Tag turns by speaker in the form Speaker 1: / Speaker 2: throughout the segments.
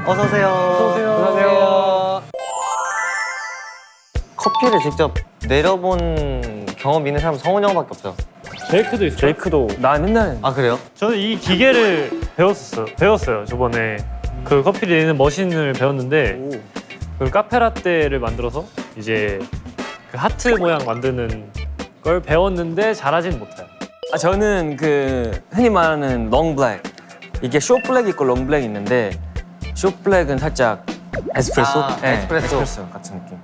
Speaker 1: 어서오세요.
Speaker 2: 어서오세요.
Speaker 1: 커피를 직접 내려본 경험 있는 사람은 성훈이 형밖에 없죠.
Speaker 3: 제이크도 있어요.
Speaker 2: 제이크도 나 맨날
Speaker 1: 아, 그래요?
Speaker 3: 저는 이 기계를 배웠어요. 저번에 그 커피를 내는 머신을 배웠는데 그 카페라떼를 만들어서 이제 그 하트 모양 만드는 걸 배웠는데 잘하진 못해요.
Speaker 2: 저는 그 흔히 말하는 롱블랙 이게 숏블랙 있고 롱블랙 있는데 숏블랙은 살짝 에스프레소?
Speaker 1: 아,
Speaker 2: 네,
Speaker 1: 에스프레소.
Speaker 2: 에스프레소 같은 느낌.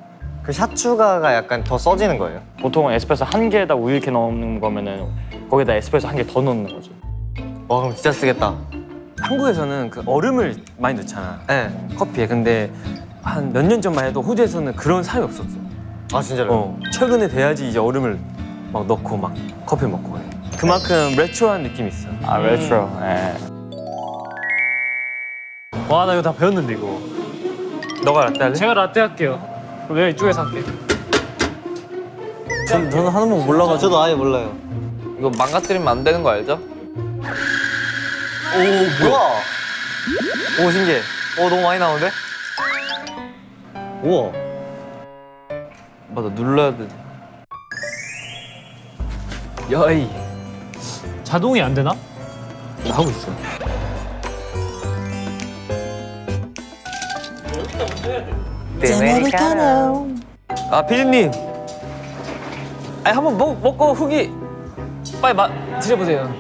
Speaker 1: 그 샷 추가가 약간 더 써지는 거예요?
Speaker 4: 보통은 에스프레소 한 개에다 우유 이렇게 넣는 거면은 거기다 에스프레소 한 개 더 넣는 거지.
Speaker 1: 와, 그럼 진짜 쓰겠다.
Speaker 2: 한국에서는 그 얼음을 많이 넣잖아
Speaker 1: 네.
Speaker 2: 커피에. 근데 한 몇 년 전만 해도 호주에서는 그런 사람이 없었어.
Speaker 1: 아, 진짜로요?
Speaker 2: 최근에 돼야지 이제 얼음을 막 넣고 막 커피 먹고 그래. 그만큼 레트로한 느낌이 있어.
Speaker 4: 아 레트로. 예.
Speaker 3: 와, 나 이거 다 배웠는데 이거.
Speaker 2: 너가 라떼 할래?
Speaker 3: 제가 라떼 할게요. 그럼 내가 이쪽에서 할게.
Speaker 2: 저는 하는 법 몰라가지고.
Speaker 1: 저도 아예 몰라요.
Speaker 5: 이거 망가뜨리면 안 되는 거 알죠?
Speaker 1: 오, 뭐야? 오, 신기해. 오, 너무 많이 나오는데? 우와.
Speaker 5: 맞아, 눌러야 돼.
Speaker 2: 여이.
Speaker 3: 자동이 안 되나?
Speaker 2: 나 하고 있어. 아 피디님. 아니 한번 먹고 후기 빨리 드셔보세요.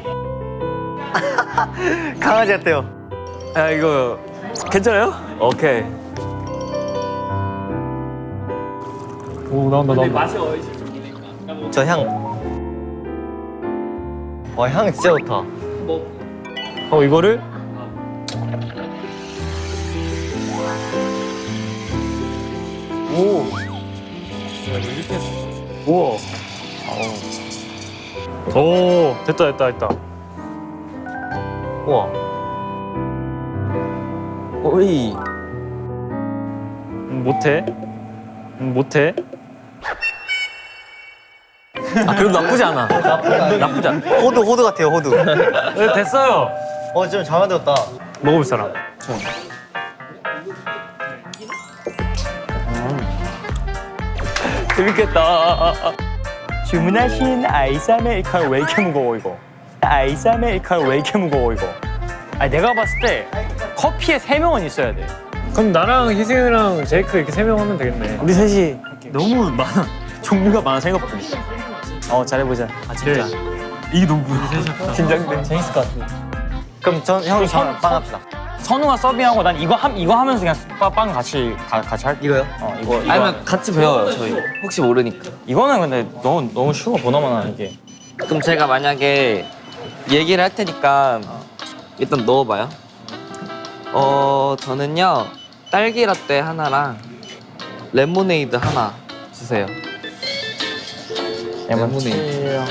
Speaker 1: 강아지 같대요.
Speaker 2: 아 이거 괜찮아요? 오케이.
Speaker 3: 오, 나온다.
Speaker 1: 저 향. 와, 향 진짜 좋다.
Speaker 3: 이거를
Speaker 2: 오. 우와.
Speaker 3: 오, 됐다.
Speaker 1: 우와.
Speaker 2: 오이.
Speaker 3: 못해.
Speaker 2: 아 그래도 나쁘지 않아. 나쁘지 않아.
Speaker 1: 호두 같아요, 호두.
Speaker 3: 네, 됐어요.
Speaker 1: 좀 잘 만들었다.
Speaker 3: 먹어볼 사람.
Speaker 2: 재밌겠다.
Speaker 4: 주문하신 아이스 아메리카노 왜 이렇게 무거워 이거? 아이스 아메리카노 왜 이렇게 무거워 이거? 아니 내가 봤을 때 커피에 3명은 있어야 돼.
Speaker 3: 그럼 나랑 희승이랑 제이크 이렇게 3명 하면 되겠네.
Speaker 4: 우리 셋이 너무 많아. 종류가 많아 생각보다. 잘해보자. 아 진짜. 이게 너무 긴장돼. 재밌을 것 같아.
Speaker 1: 그럼 형이 빵 합시다.
Speaker 4: 선우가 서빙하고 난 이거 하면서 그냥 빵 같이 할게.
Speaker 1: 이거요?
Speaker 4: 이거.
Speaker 5: 아니면 같이 배워요, 저희. 혹시 모르니까.
Speaker 4: 이거는 근데 너무 쉬워 보나마나 이게.
Speaker 5: 그럼 제가 만약에 얘기를 할 테니까 일단 넣어봐요. 저는요, 딸기 라떼 하나랑 레모네이드 하나 주세요.
Speaker 4: 레모네이드.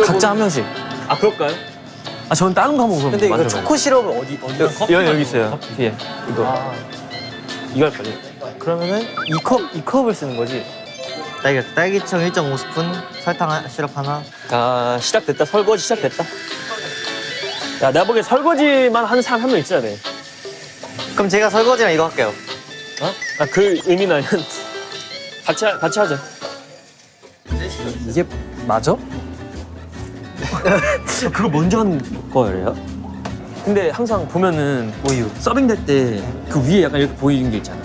Speaker 2: 각자 한 명씩.
Speaker 4: 아 그럴까요?
Speaker 2: 아 저는 다른 거 한번
Speaker 1: 근데 이거
Speaker 2: 만들어봐요.
Speaker 1: 초코 시럽을 어디
Speaker 2: 여기 있어요. 뒤에. 이거 할 거지.
Speaker 4: 그러면은 이 컵을 쓰는 거지.
Speaker 1: 딸기청 1.5스푼, 설탕 시럽 하나.
Speaker 2: 아 시작됐다. 설거지 시작됐다. 야 내가 보기엔 설거지만 하는 사람 한 명 있어야 돼.
Speaker 1: 그럼 제가 설거지랑 이거 할게요.
Speaker 2: 어? 아 그 의미는 아니야. 같이 하자.
Speaker 4: 이게 맞아?
Speaker 2: 그거 먼저 하는 거예요? 근데 항상 보면은 우유 서빙 될 때 그 위에 약간 이렇게 보이는 게 있잖아.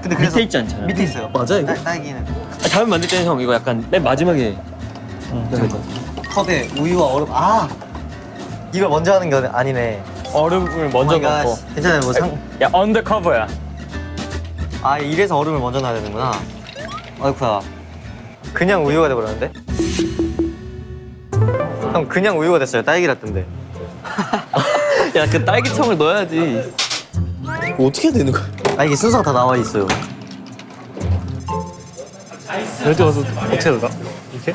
Speaker 1: 근데
Speaker 2: 밑에 있지 않잖아요.
Speaker 1: 밑에 있어요.
Speaker 2: 맞아 이거?
Speaker 1: 딸기는.
Speaker 2: 아, 다음에 만들 때는 형 이거 약간 맨 마지막에.
Speaker 1: 컵에 우유와 얼음. 아 이걸 먼저 하는 게 아니네.
Speaker 4: 얼음을 먼저
Speaker 1: Oh my
Speaker 4: 넣고.
Speaker 1: gosh. 괜찮아요. 뭐 상.
Speaker 4: 야 언더커버야.
Speaker 1: 아 이래서 얼음을 먼저 넣어야 되는구나. 어이쿠야. 그냥 우유가 돼버렸는데? 형 그냥 우유가 됐어요. 딸기 라떼인데.
Speaker 5: 야 그 딸기청을 넣어야지.
Speaker 2: 어떻게 되는 거야?
Speaker 1: 아 이게 순서가 다 나와 있어요.
Speaker 3: 이럴 때 와서 어떻게 넣나? 이렇게?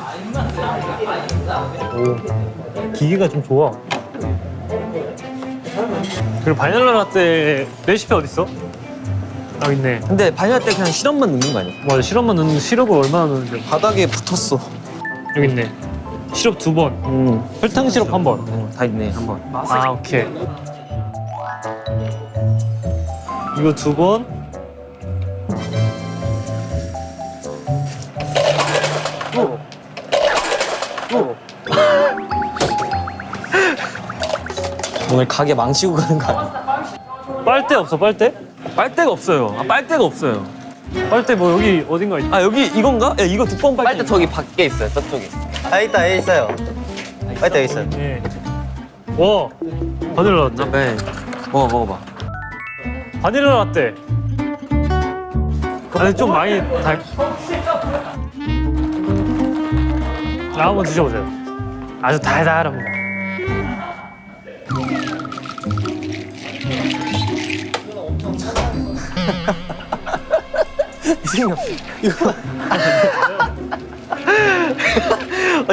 Speaker 3: 오 기계가 좀 좋아. 그리고 바닐라 라떼 레시피 어딨어? 아 있네.
Speaker 2: 근데 바닐라 때 그냥 시럽만 넣는 거 아니야?
Speaker 3: 맞아 시럽만 넣는 시럽을 얼마나 넣는지
Speaker 2: 바닥에 붙었어.
Speaker 3: 여기 있네. 시럽 2번, 설탕 시럽 1번.
Speaker 2: 다 있네 한 번.
Speaker 3: 아 오케이. 이거 2번.
Speaker 2: 오늘 가게 망치고 가는 거 아니야?
Speaker 3: 빨대 없어 빨대?
Speaker 2: 빨대가 없어요. 아 빨대가 없어요.
Speaker 3: 빨대 뭐 여기 어딘가 있.
Speaker 2: 아 여기 이건가? 야 이거 두꺼운 빨대.
Speaker 5: 빨대 저기 밖에 있어요. 저쪽에.
Speaker 1: 아 있다 여기 있어요. 빨대 여기 있어요.
Speaker 3: 예. 와 바닐라 라떼.
Speaker 2: 네. 먹어봐.
Speaker 3: 바닐라 라떼. 아니 좀 많이 달. 자 한번 드셔보세요. 아주 달달합니다.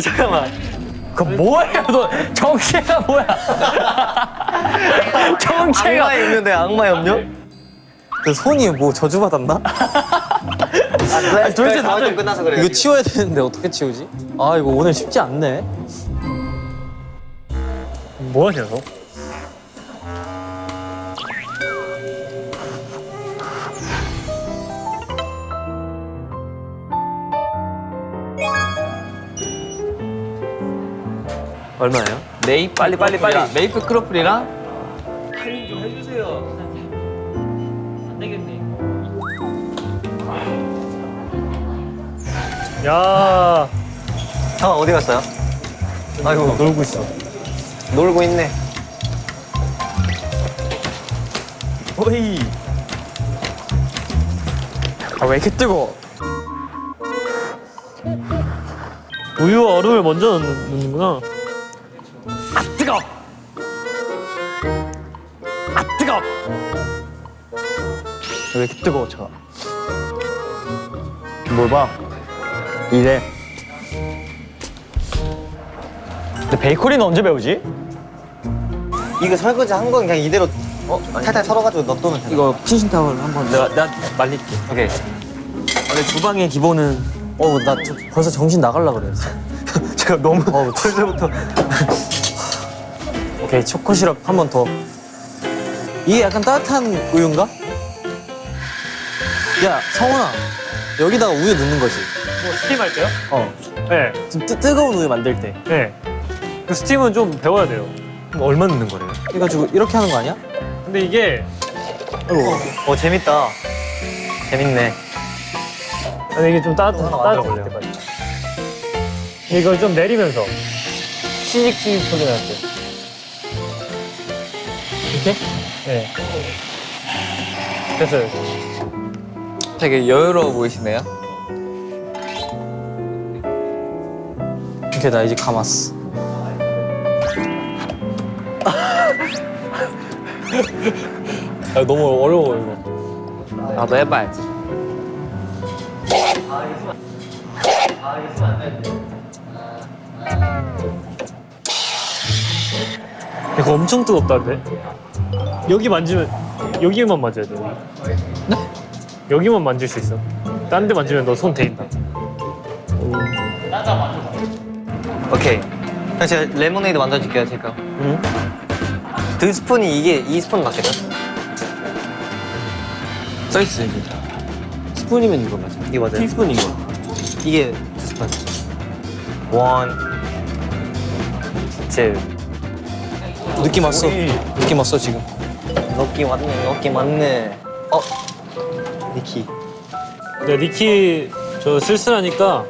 Speaker 1: 잠깐만.
Speaker 4: 그 뭐야 너 정체가 뭐야? 정체가.
Speaker 1: 악마의 음료인데 악마의 음료?
Speaker 2: 그 손이 뭐 저주 받았나?
Speaker 1: 아, 도대체 다들 끝나서 그래요.
Speaker 2: 이거 치워야 되는데 어떻게 치우지? 아 이거 오늘 쉽지 않네.
Speaker 3: 뭐 하냐 너?
Speaker 2: 얼마예요?
Speaker 5: 빨리. 메이플 크로플이랑
Speaker 3: 야
Speaker 1: 잠깐 어디 갔어요? 아이고
Speaker 3: 놀고 있어.
Speaker 1: 놀고 있네.
Speaker 4: 오이. 아 왜 이렇게 뜨거?
Speaker 3: 우유와 얼음을 먼저 넣는구나.
Speaker 4: 뜨거. 아 뜨거. 왜 이렇게 뜨거워 저? 뭘 봐? 이래. 근데 베이커리는 언제 배우지?
Speaker 1: 이거 설거지 한 건 그냥 이대로 탈탈 털어가지고 놔두면 되나?
Speaker 2: 이거 킨신 타월 한번 내가 말릴게.
Speaker 1: 오케이.
Speaker 2: 원래 주방의 기본은 나 벌써 정신 나갈라 그래. 제가 너무 벌써부터 오케이 초코 시럽 한 번 더. 이게 약간 따뜻한 우유인가? 야 성훈아 여기다가 우유 넣는 거지.
Speaker 3: 뭐 스팀 할 때요? 네.
Speaker 2: 좀 뜨거운 우유 만들 때.
Speaker 3: 네. 그 스팀은 좀 배워야 돼요.
Speaker 2: 그럼 얼마 넣는 거래요? 그래가지고 이렇게 하는 거 아니야?
Speaker 3: 근데 이게
Speaker 1: 재밌다. 재밌네.
Speaker 3: 아니 이게 좀 따뜻해요. 이걸 좀 내리면서 치직치직 소리 날게요. 이렇게? 네. 됐어요.
Speaker 5: 되게 여유로워 보이시네요.
Speaker 2: 오케이 나 이제 감았어. 아, 너무 어려워 이거.
Speaker 5: 나도 해봐야지.
Speaker 3: 이거 엄청 뜨겁다는데? 여기 만지면 여기만 만져야 돼. 네? 여기만 만질 수 있어. 딴 데 만지면 너 손 데인다.
Speaker 1: 오케이. 그럼 제가 레모네이드 만들어줄게요, 제가.
Speaker 2: 응?
Speaker 1: 두 스푼이 이게 2스푼 맞겠죠?
Speaker 2: 써있어 이게. 스푼이면 이거 맞아.
Speaker 1: 이게 맞아요.
Speaker 2: 티스푼 이거.
Speaker 1: 이게 2스푼. 1, 2.
Speaker 2: 느낌 왔어. 느낌 왔어 지금.
Speaker 1: 느낌 왔네. 니키.
Speaker 3: 네, 니키 저 쓸쓸하니까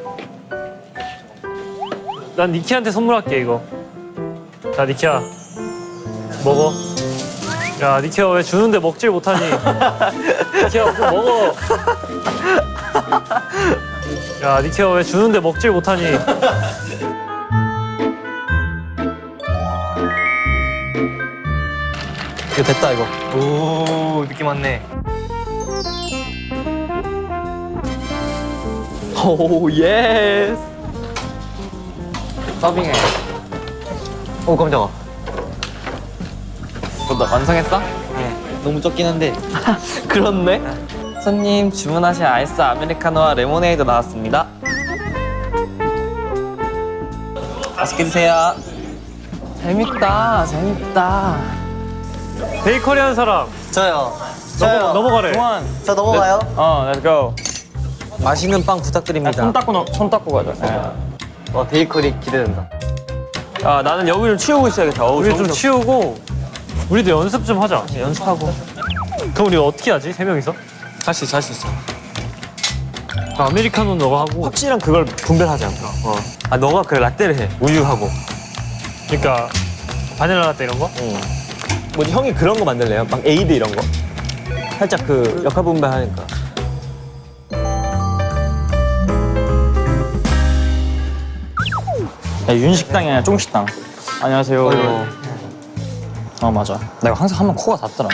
Speaker 3: 난 니키한테 선물할게 이거. 자, 니키야 먹어. 야, 니키야 왜 주는데 먹질 못하니? 니키야 그거 먹어. 야, 니키야 왜 주는데 먹질 못하니?
Speaker 2: 이거 됐다 이거.
Speaker 1: 오, 느낌 왔네.
Speaker 2: 오 예스.
Speaker 5: 서빙해.
Speaker 1: 오, 깜짝아.
Speaker 5: 너 완성했어?
Speaker 1: 너무 적긴 한데.
Speaker 2: 그렇네.
Speaker 5: 손님 주문하신 아이스 아메리카노와 레모네이드 나왔습니다. 맛있게 드세요. 재밌다, 재밌다.
Speaker 3: 베이커리 한 사람
Speaker 1: 저요.
Speaker 3: 넘어가래.
Speaker 1: 저 넘어가요?
Speaker 4: Let's go.
Speaker 2: 맛있는 빵 부탁드립니다.
Speaker 4: 손 닦고 가자.
Speaker 1: 베이커리 기대된다.
Speaker 2: 아 나는 여기를 치우고 있어야겠다.
Speaker 3: 우리 좀 치우고 우리도 연습 좀 하자.
Speaker 2: 연습하고.
Speaker 3: 그럼 우리 어떻게 하지? 세 명이서?
Speaker 2: 할 수 있어, 할 수 있어.
Speaker 3: 그 아메리카노 너가 하고.
Speaker 2: 확실한 그걸 분별하자. 아 너가 그 라떼를 해. 우유하고.
Speaker 3: 그러니까 바닐라 라떼 이런 거?
Speaker 2: 뭐지 형이 그런 거 만들래요? 막 에이드 이런 거? 살짝 그 역할 분배하니까.
Speaker 4: 야, 윤식당이 아니라 쫑식당. 안녕하세요. 맞아. 내가 항상 하면 코가 닿더라.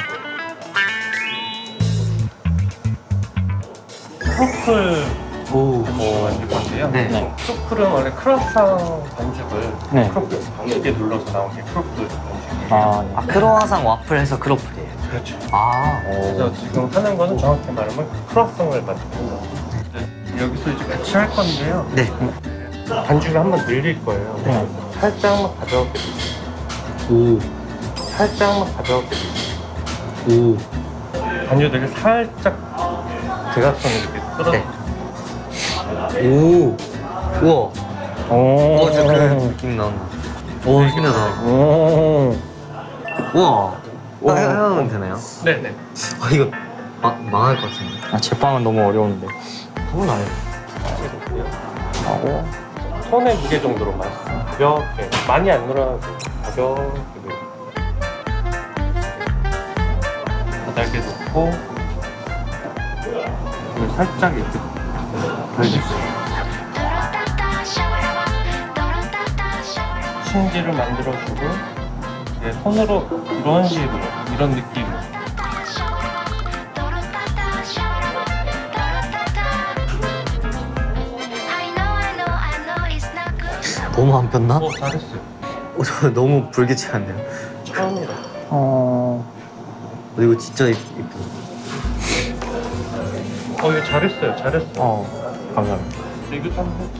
Speaker 6: 크로플 만들 건데요.
Speaker 1: 네.
Speaker 6: 크로플은 원래 크로상 반죽을
Speaker 4: 네.
Speaker 6: 크로플 방식에 눌러서 나온 게 크로플 반죽이에요.
Speaker 4: 아,
Speaker 1: 크로와상 와플 해서 크로플이에요.
Speaker 6: 그렇죠.
Speaker 1: 오.
Speaker 6: 그래서 지금 하는 거는 정확히 말하면 크로상을 만듭니다. 여기서 이제 같이 할 건데요.
Speaker 1: 네.
Speaker 6: 반죽을 한번 늘릴 거예요.
Speaker 4: 네.
Speaker 6: 살짝만 가져오게
Speaker 1: 오.
Speaker 6: 살짝만 가져오게
Speaker 1: 오.
Speaker 6: 반죽을 살짝 대각선으로 이렇게 끌어.
Speaker 1: 네. 오. 우와.
Speaker 4: 오.
Speaker 1: 저 그 느낌 나온다. 오, 신기하다.
Speaker 4: 오.
Speaker 1: 우와. 해보면 되나요?
Speaker 6: 네네.
Speaker 1: 이거 망할 것 같은데.
Speaker 4: 아, 제빵은 너무 어려운데.
Speaker 1: 한번 안 해.
Speaker 4: 하고.
Speaker 6: 손의 무게 정도로만 가볍게 많이 안 늘어나고 가볍게 바닥에 놓고 이걸 살짝 이렇게 돌려주세요. 심지를 만들어주고 이제 손으로 이런 식으로 이런 느낌으로
Speaker 1: 너무 안 폈나?
Speaker 6: 잘했어요.
Speaker 1: 저 너무 불규칙한데요.
Speaker 6: 처음이라.
Speaker 1: 이거 진짜 이쁘다.
Speaker 6: 이거 잘했어요. 잘했어요.
Speaker 4: 감사합니다.
Speaker 6: 이것도 한번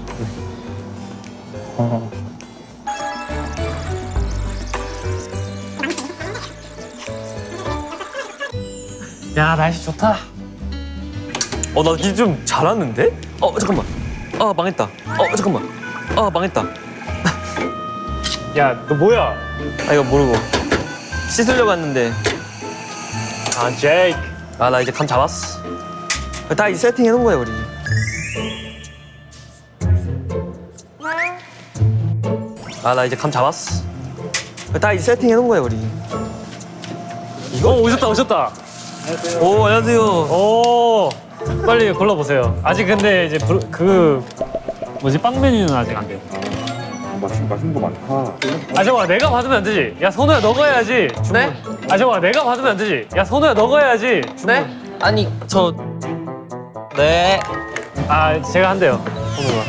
Speaker 3: 야, 날씨 좋다.
Speaker 2: 나 이제 좀 잘하는데? 잠깐만. 망했다. 잠깐만. 망했다.
Speaker 3: 야, 너 뭐야?
Speaker 2: 이거 모르고 씻으려고 했는데.
Speaker 3: 아, 제이크.
Speaker 2: 나 이제 감 잡았어. 다 이제 세팅해 놓은 거야 우리. 나 이제 감 잡았어. 다 이제 세팅해 놓은 거야 우리.
Speaker 3: 오셨다.
Speaker 2: 오 안녕하세요.
Speaker 3: 오, 빨리 골라보세요. 아직 근데 이제 뭐지 빵 메뉴는 아직 안 돼.
Speaker 6: 맛있는 거 많다.
Speaker 3: 아 잠깐만, 내가 받으면 안 되지. 야 선우야 너가 해야지. 주문.
Speaker 5: 네?
Speaker 3: 아 잠깐만, 내가 받으면 안 되지. 야 선우야 너가 해야지. 주문.
Speaker 5: 네? 아니 네.
Speaker 3: 아 제가 한대요. 선우가.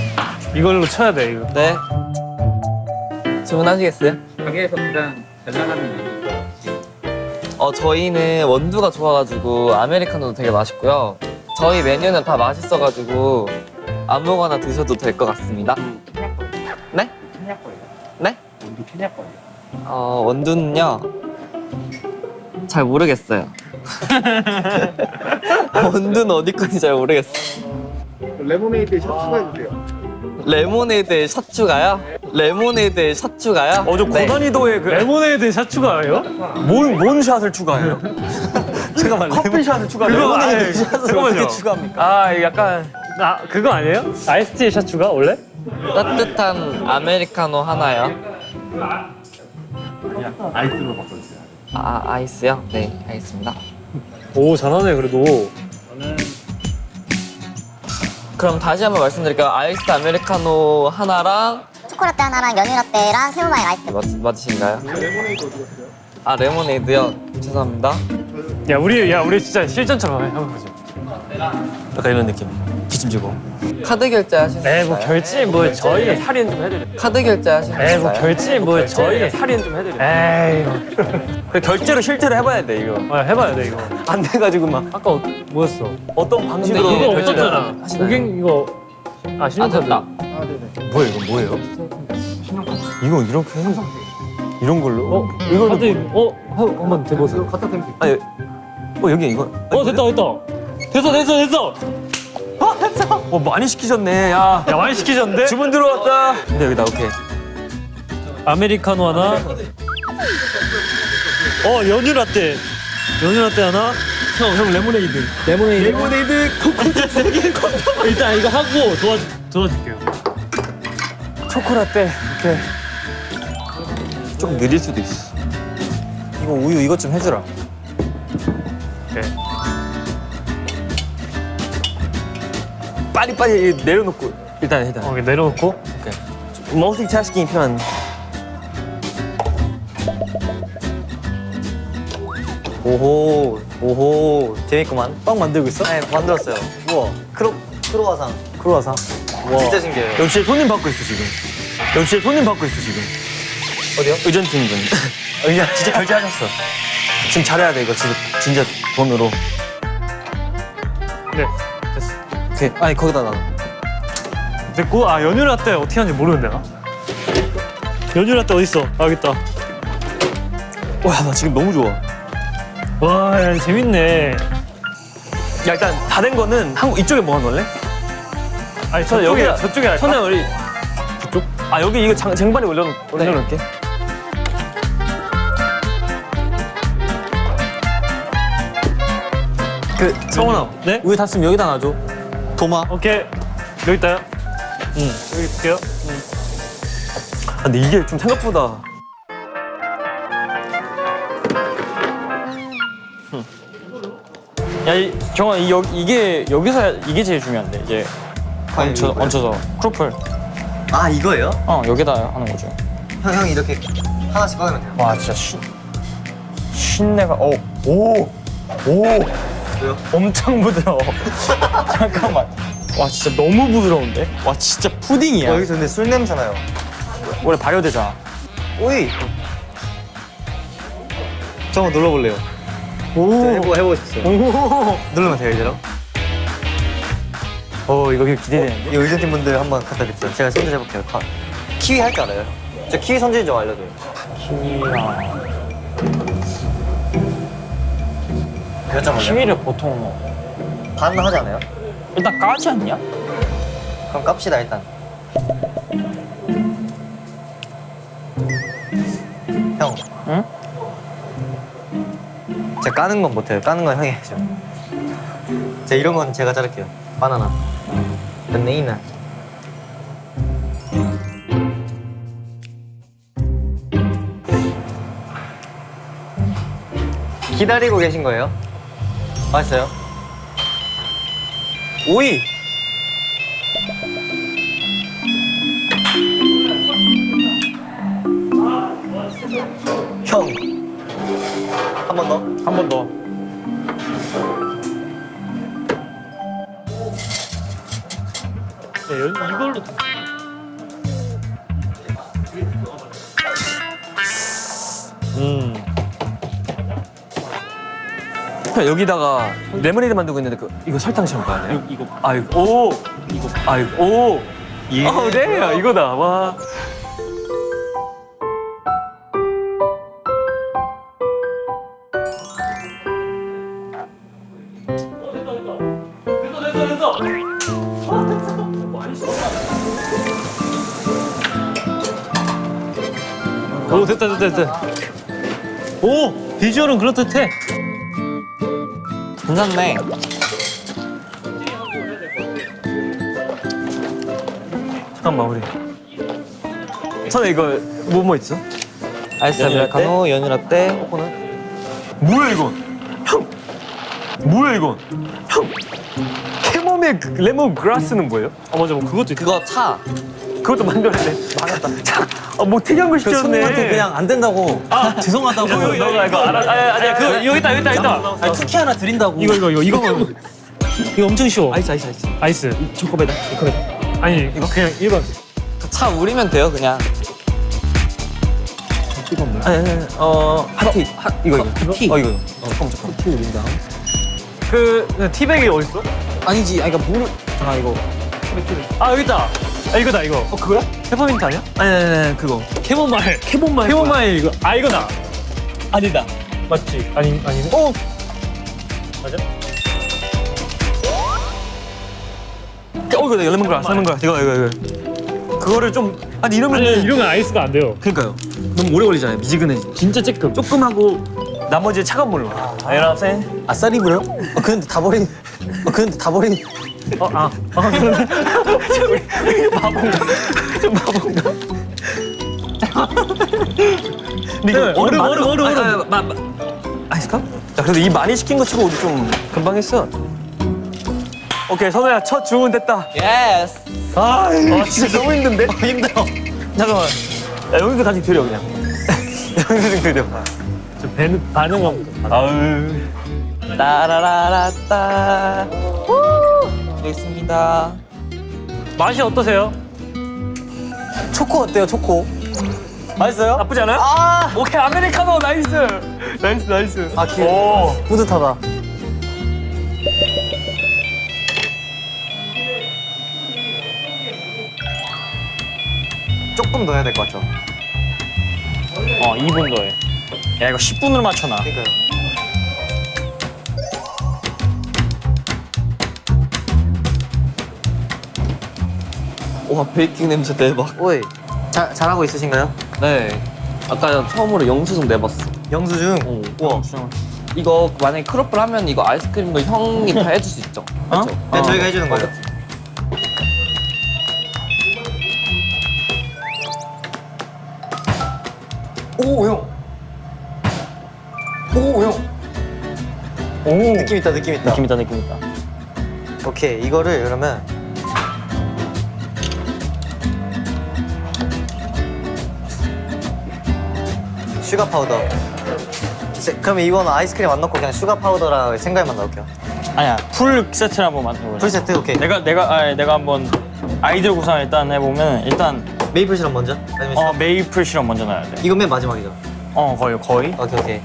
Speaker 3: 이걸로 쳐야 돼 이거.
Speaker 5: 네. 주문하시겠어요?
Speaker 7: 가게에서 그냥
Speaker 5: 저희는 원두가 좋아가지고 아메리카노도 되게 맛있고요. 저희 메뉴는 다 맛있어가지고 아무거나 드셔도 될 것 같습니다. 네? 네? 원두는요? 잘 모르겠어요. 원두는 어디 건지 잘 모르겠어요.
Speaker 7: 레모네이드에 샷 추가해주세요.
Speaker 5: 레모네이드에 샷 추가요? 레모네이드에 샷 추가요?
Speaker 2: 저
Speaker 5: 네.
Speaker 2: 고난이도의 그
Speaker 3: 레모네이드 샷 추가예요?
Speaker 2: 뭔 샷을 추가해요? 잠깐만 커피 샷을 추가해요?
Speaker 3: 그거 아니,
Speaker 2: 레모네이드 샷을 어떻게
Speaker 3: 잠깐만요.
Speaker 2: 추가합니까? 아 약간
Speaker 3: 아 그거 아니에요? 아이스티 샷 추가 원래?
Speaker 5: 따뜻한 아메리카노 하나요?
Speaker 7: 아이스로 바꿔주세요.
Speaker 5: 아이스요? 네, 알겠습니다.
Speaker 3: 오 잘하네 그래도.
Speaker 5: 그럼 다시 한번 말씀드릴게요. 아이스 아메리카노 하나랑
Speaker 8: 초코라떼 하나랑 연유라떼랑 새우마요 라이스.
Speaker 5: 맞으신가요? 아 레모네이드요? 죄송합니다.
Speaker 3: 야 우리 진짜 실전처럼 한번 보자.
Speaker 2: 약간 이런 느낌 기침지고
Speaker 5: 카드 결제 하시는
Speaker 3: 에이 뭐
Speaker 5: 건가요?
Speaker 3: 결제 뭐 저희
Speaker 2: 할인 좀 해드려
Speaker 5: 카드 결제 하시는
Speaker 3: 에이 뭐
Speaker 5: 건가요?
Speaker 3: 결제 뭐 저희
Speaker 2: 할인 좀 해드려
Speaker 3: 에이
Speaker 2: 그 결제로 실제로 해봐야 돼 이거
Speaker 3: 해봐야 돼 이거.
Speaker 2: 안 돼가지고 막
Speaker 3: 아까 뭐였어?
Speaker 2: 어떤 방식으로
Speaker 5: 근데
Speaker 3: 이거
Speaker 2: 결제를
Speaker 3: 없었잖아.
Speaker 5: 하시나요?
Speaker 3: 고객 이거
Speaker 5: 아
Speaker 3: 신용카드.
Speaker 5: 됐다.
Speaker 2: 뭐예요 이거 뭐예요? 이거 이렇게 해서 이런 걸로?
Speaker 3: 이거 카드 한번 대보세요.
Speaker 7: 갖다 대면 돼요.
Speaker 2: 아니 여기 이거
Speaker 3: 됐어.
Speaker 2: 많이 시키셨네 야
Speaker 3: 야 많이 시키셨는데?
Speaker 2: 주문 들어왔다 근데 여기다 오케이
Speaker 3: 아메리카노 하나. 연유 라떼 하나. 형 레모네이드. 레모네이드 코코넛 3개. 일단 이거 하고 도와줄게요.
Speaker 2: 초코라떼 오케이 좀 느릴 수도 있어 이거 우유 이것 좀 해주라
Speaker 3: 오케이.
Speaker 2: 빨리빨리 내려놓고 일단
Speaker 3: 이렇게 내려놓고.
Speaker 2: 멀티태스킹이 필요한
Speaker 1: 오호 재밌구만.
Speaker 2: 빵 만들고 있어?
Speaker 1: 네 만들었어요. 우와 크로와상.
Speaker 2: 크로와상
Speaker 1: 진짜 신기해요.
Speaker 2: 역시 손님 받고 있어 지금 역시 손님 받고 있어 지금
Speaker 1: 어디요?
Speaker 2: 의전팀 분 진짜 결제하셨어 지금 잘해야 돼 이거 진짜 돈으로
Speaker 3: 네 됐어.
Speaker 2: 오케이 아니 거기다 놔
Speaker 3: 됐고 연유 라떼 어떻게 하는지 모르는데 나. 연유 라떼 어디 있어? 여기 있다.
Speaker 2: 와 나 지금 너무 좋아
Speaker 3: 와 야, 재밌네.
Speaker 2: 야 일단 다 된 거는 이쪽에 뭐 하는 걸래?
Speaker 3: 아니 저쪽에 할까?
Speaker 2: 선영 우리 저쪽? 아 여기 이거 쟁반에 올려놓을게 성훈아
Speaker 3: 네?
Speaker 2: 우유 다 쓰면 여기다 놔줘
Speaker 1: 도마.
Speaker 3: 오케이 여기 있다요. 여기 있을게요.
Speaker 2: 아, 근데 이게 좀 생각보다
Speaker 4: 정아 이게 여기서 이게 제일 중요한데 이제 얹혀서 크로플
Speaker 1: 이거예요?
Speaker 4: 여기다 하는 거죠.
Speaker 1: 형 이렇게 하나씩 꺼내면 돼요.
Speaker 4: 와 진짜 신내가 오
Speaker 1: 왜요?
Speaker 4: 엄청 부드러워. 잠깐만. 와 진짜 너무 부드러운데? 와 진짜 푸딩이야.
Speaker 1: 여기서 근데 술 냄새 나요.
Speaker 4: 원래 발효되잖아.
Speaker 1: 오이. 저 한번 눌러볼래요. 해보고 싶어요. 누르면 돼요 이대로.
Speaker 4: 이거 기대되는데?
Speaker 1: 이 의전팀 분들 한번 갖다 드릴게요. 제가 손질 해볼게요. 키위 할 줄 알아요? 저 키위 손질 좀 알려줘요. 몇 점 올려요?
Speaker 4: 키위를 보통
Speaker 1: 반 하지 않아요?
Speaker 4: 일단 까지 않냐?
Speaker 1: 그럼 깝시다 일단. 형.
Speaker 4: 응?
Speaker 1: 제가 까는 건 못해요. 까는 건 형이 해야죠. 제가 이런 건 제가 자를게요. 바나나. 베네이나. 기다리고 계신 거예요? 맛있어요? 오이! 형! 한 번 더.
Speaker 4: 한 번 더.
Speaker 3: 이걸로
Speaker 2: 여기다가 레모네이드 만들고 있는데 이거 설탕 시험 봐야 돼요? 이거. 아이고. 오. 이거. 아이고. 오. 예. 네. 이거다. 와.
Speaker 3: 오 됐다. 오 비주얼은 그렇듯해.
Speaker 5: 괜찮네.
Speaker 2: 잠깐만 우리. 선에 이거 뭐 있어?
Speaker 5: 아이스 아메리카노, 연유 라떼, 코코넛.
Speaker 2: 뭐야 이건? 형. 뭐야 이건? 형. 캐모밀 레몬 그라스는 뭐예요?
Speaker 3: 맞아 뭐 그것도 있다.
Speaker 5: 그거 차.
Speaker 2: 그것도 만들어야 돼. 망했다. 자, 뭐 특이한 걸 시켰네.
Speaker 1: 손님한테 그냥 안 된다고. 죄송하다고.
Speaker 2: 너가 이거 알아? 아니야
Speaker 3: 그 여기 있다.
Speaker 1: 아니, 쿠키 하나 드린다고.
Speaker 3: 이거 엄청 쉬워. 아이스.
Speaker 2: 초코베다.
Speaker 3: 아니 이거 그냥 일반.
Speaker 5: 차 우리면 돼요 그냥.
Speaker 2: 아니. 하티. 이거.
Speaker 5: 티.
Speaker 2: 이거.
Speaker 3: 그 티백이 어디 있어?
Speaker 5: 아니지. 아니 그러니까 물을.
Speaker 3: 아 여기 있다. 아 이거다 이거.
Speaker 2: 그거야?
Speaker 3: 페퍼민트 아니야?
Speaker 2: 아니 그거.
Speaker 3: 캐모마일. 캐모마일 이거. 아 이거다. 아니다. 맞지? 아니네. 맞아?
Speaker 2: 이거 레몬그라스. 이거. 그거를 좀 아니 이러면
Speaker 3: 이러면 아이스가 안 돼요.
Speaker 2: 그러니까요. 너무 오래 걸리잖아요. 미지근해.
Speaker 3: 진짜 쬐끔.
Speaker 2: 조금 하고 나머지 차가운 물로. 아이라세.
Speaker 1: 아싸리 부려? 근데 다 버린.
Speaker 2: 바본가? 근데 이거 얼음. 아이스컵? 자, 그래도 이 많이 시킨 거 치고 우리 좀 금방 했어. 오케이, 선우야, 첫 주문 됐다.
Speaker 5: 예스.
Speaker 2: 진짜 너무 힘든데? 힘들어. 잠깐만. 야, 여기서 같이 드려, 그냥. 여기서 좀 드려.
Speaker 3: 저 배는 반응
Speaker 2: 아유.
Speaker 5: 따라라라따. 여기 있습니다.
Speaker 3: 맛이 어떠세요?
Speaker 1: 초코 어때요, 초코? 맛있어요?
Speaker 2: 나쁘지 않아요? 오케이, 아메리카노, 나이스.
Speaker 1: 아, 귀여워. 뿌듯하다. 조금 더 해야 될 것 같죠?
Speaker 4: 2분 더해. 야 이거 10분으로 맞춰놔.
Speaker 1: 그러니까요.
Speaker 5: 와 베이킹 냄새 대박.
Speaker 1: 오이, 잘하고 있으신가요?
Speaker 5: 네. 아까 처음으로 영수증 내봤어.
Speaker 1: 영수증? 우와.
Speaker 5: 이거 만약에 크로플 하면 이거 아이스크림도 형이 다 해줄 수 있죠? 맞죠?
Speaker 1: 네, 저희가 해주는 거예요. 오, 형. 느낌 있다.
Speaker 4: 느낌 있다.
Speaker 1: 오케이, 이거를 그러면 슈가 파우더. 그러면 이거는 아이스크림 안 넣고 그냥 슈가 파우더랑 생과일만 넣을게요.
Speaker 4: 아니야 풀 세트를 한번 만들어보자.
Speaker 1: 풀 세트, 오케이.
Speaker 4: 내가 한번 아이디어 구상 일단 해보면 일단
Speaker 1: 메이플 시럽 먼저? 아니면
Speaker 4: 메이플 시럽 먼저 넣어야 돼.
Speaker 1: 이거 맨 마지막이죠?
Speaker 4: 거의.
Speaker 1: 오케이.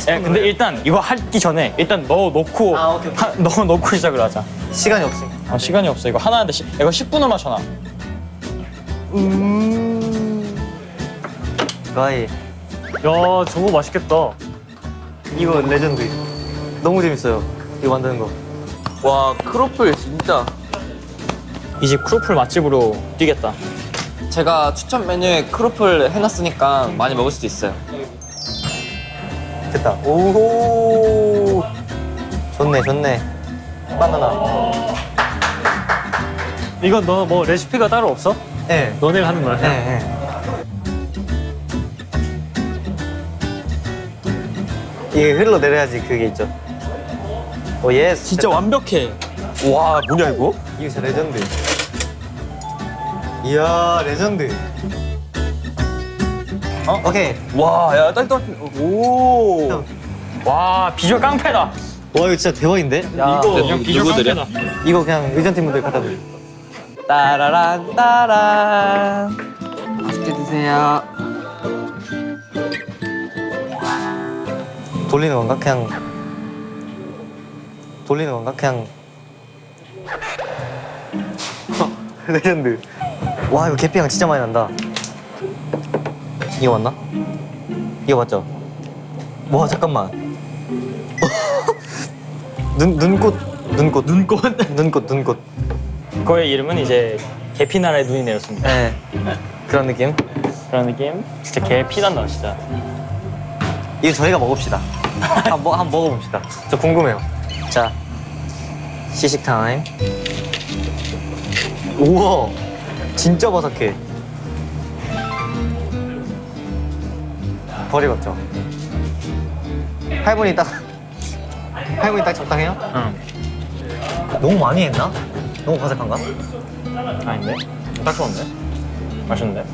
Speaker 4: 근데 일단 이거 하기 전에 일단 넣어놓고
Speaker 1: 오케이.
Speaker 4: 넣어놓고 시작을 하자.
Speaker 1: 시간이 없으니까.
Speaker 4: 시간이 없어. 이거 하나인데 이거 10분을 맞춰놔.
Speaker 1: 가이.
Speaker 3: 야 저거 맛있겠다.
Speaker 1: 이거 레전드. 너무 재밌어요. 이거 만드는 거.
Speaker 5: 와 크로플 진짜.
Speaker 4: 이 집 크로플 맛집으로 뛰겠다.
Speaker 5: 제가 추천 메뉴에 크로플 해놨으니까 많이 먹을 수도 있어요.
Speaker 1: 됐다. 오호. 좋네. 바나나.
Speaker 3: 이건 너 뭐 레시피가 따로 없어?
Speaker 1: 네.
Speaker 3: 너네가 하는 거야?
Speaker 1: 네. 이게 흘러내려야지 그게 있죠. 오, 예스.
Speaker 4: 진짜 완벽해.
Speaker 2: 와, 뭐냐, 이거?
Speaker 1: 이거 진짜 레전드. 이야, 레전드. 오케이.
Speaker 2: 와, 야, 딸. 오.
Speaker 1: 형.
Speaker 4: 와 비주얼 깡패다.
Speaker 1: 와, 이거 진짜 대박인데?
Speaker 3: 이거 그냥 비주얼
Speaker 5: 누구들이야?
Speaker 3: 깡패다.
Speaker 1: 이거 그냥 의전팀분들 갖다 드려.
Speaker 5: 따라란 따란. 맛있게 드세요.
Speaker 1: 돌리는 건가? 그냥 돌리는 건가? 그냥 레전드. 와 이거 계피향 진짜 많이 난다. 이거 맞나? 이거 맞죠? 와 잠깐만. 눈꽃.
Speaker 4: 그거의 이름은 이제 계피나라의 눈이 내렸습니다.
Speaker 1: 네. 그런 느낌.
Speaker 4: 그런 느낌? 진짜 계피 난다 진짜.
Speaker 1: 이거 저희가 먹읍시다. 한번 먹어봅시다. 저 궁금해요. 자, 시식 타임. 우와, 진짜 바삭해. 버리겠죠? 할머니 딱 적당해요?
Speaker 4: 응.
Speaker 1: 너무 많이 했나? 너무 바삭한가?
Speaker 4: 아닌데? 딱 좋은데? 맛있는데?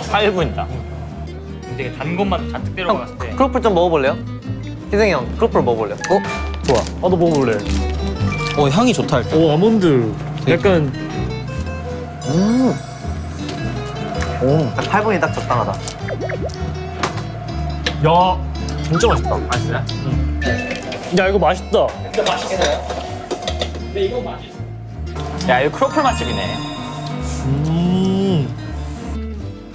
Speaker 4: 8분이다. 되게 단 것만 잔뜩 때려갔을 때.
Speaker 1: 크로플 좀 먹어볼래요? 희승이 형, 크로플 먹어볼래요? 좋아.
Speaker 3: 나도 먹어볼래.
Speaker 5: 향이 좋다 일단.
Speaker 3: 오 아몬드. 약간
Speaker 1: 딱 8분이 딱 적당하다.
Speaker 3: 야 진짜 맛있다.
Speaker 4: 맛있어요?
Speaker 3: 야 이거 맛있다.
Speaker 4: 야 이거 크로플 맛집이네.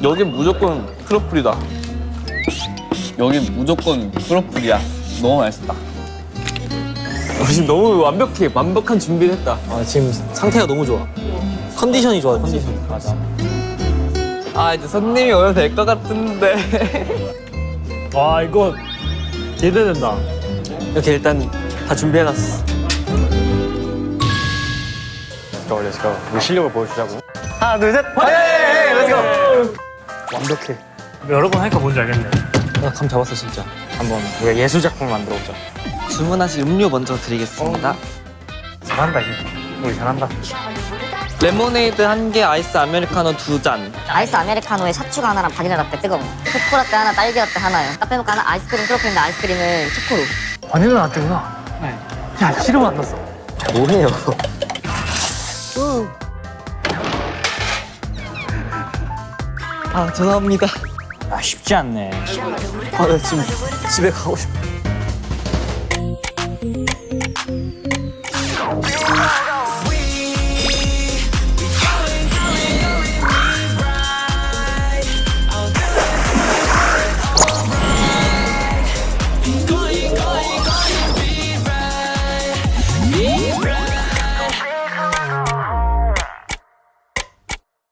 Speaker 5: 여긴 무조건 크로플이다. 여긴 무조건 크로플이야. 너무 맛있다. 지금 너무 완벽한 준비를 했다.
Speaker 2: 지금 상태가 너무 좋아. 컨디션이 좋아, 컨디션.
Speaker 4: 맞아.
Speaker 5: 아 이제 손님이 오면 될 것 같은데.
Speaker 3: 와 이거 기대된다.
Speaker 2: 이렇게 일단 다 준비해놨어.
Speaker 4: 렛츠고. 우리 실력을 보여주자고.
Speaker 1: 하나, 둘, 셋. 네, 렛츠고.
Speaker 3: 완벽해. 여러 번 하니까 뭔지 알겠네.
Speaker 2: 나 감 잡았어, 진짜.
Speaker 4: 한번 우리가 예술 작품을 만들어보자.
Speaker 5: 주문하실 음료 먼저 드리겠습니다.
Speaker 3: 잘한다 이거. 우리 잘한다.
Speaker 5: 레모네이드 1개, 아이스 아메리카노 2잔.
Speaker 8: 아이스 아메리카노에 샷추가 하나랑 바닐라 라떼 뜨거운 거. 초코라떼 하나, 딸기 라떼 하나요. 카페모카 하나, 아이스크림 트로피인데 아이스크림은 초코로.
Speaker 3: 바닐라 라떼구나. 네. 야 싫으면 안 났어.
Speaker 1: 뭐해요?
Speaker 2: 아, 죄송합니다.
Speaker 4: 아 쉽지 않네.
Speaker 2: 아, 나 지금 집에 가고 싶어.